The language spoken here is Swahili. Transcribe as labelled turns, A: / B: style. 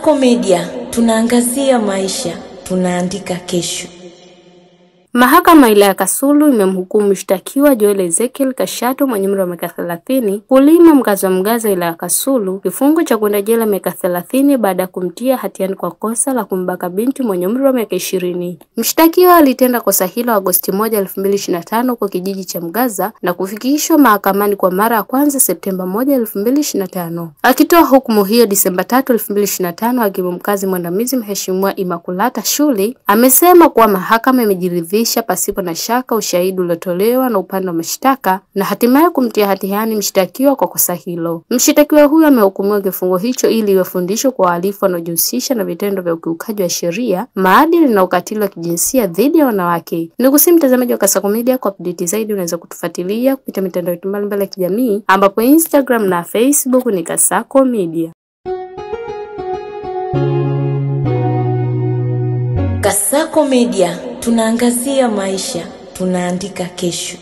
A: Kasako Media, tunaangazia maisha, tunaandika kesho.
B: Mahakama ya Kasulu imemhukumu mshtakiwa Joel Ezekiel Kashato mwenye umri wa miaka 30 kulima mkazi wa Mgaza ila Kasulu kifungo cha kwenda jela miaka 30 baada ya kumtia hatiani kwa kosa la kumbaka binti mwenye umri wa miaka 20. Mshtakiwa alitenda kosa hilo Agosti 1, 2025 kwa kijiji cha Mgaza na kufikishwa mahakamani kwa mara ya kwanza Septemba 1, 2025. Akitoa hukumu hiyo Disemba 3, 2025, hakimu mkazi mwandamizi Mheshimiwa Immaculata Shuli amesema kuwa mahakama imejiridhisha pasipo na shaka ushahidi uliotolewa na upande wa mashtaka na hatimaye kumtia hatiani mshtakiwa kwa kosa hilo. Mshtakiwa huyo amehukumiwa kifungo hicho ili iwe fundisho kwa wahalifu wanaojihusisha na vitendo vya ukiukaji wa sheria, maadili na ukatili wa kijinsia dhidi ya wanawake. Ndugu mtazamaji wa Kasako Media, kwa update zaidi unaweza kutufuatilia kupitia mitandao yetu mbalimbali ya kijamii ambapo Instagram na Facebook ni Kasako Media.
A: Kasako Media, tunaangazia maisha, tunaandika kesho.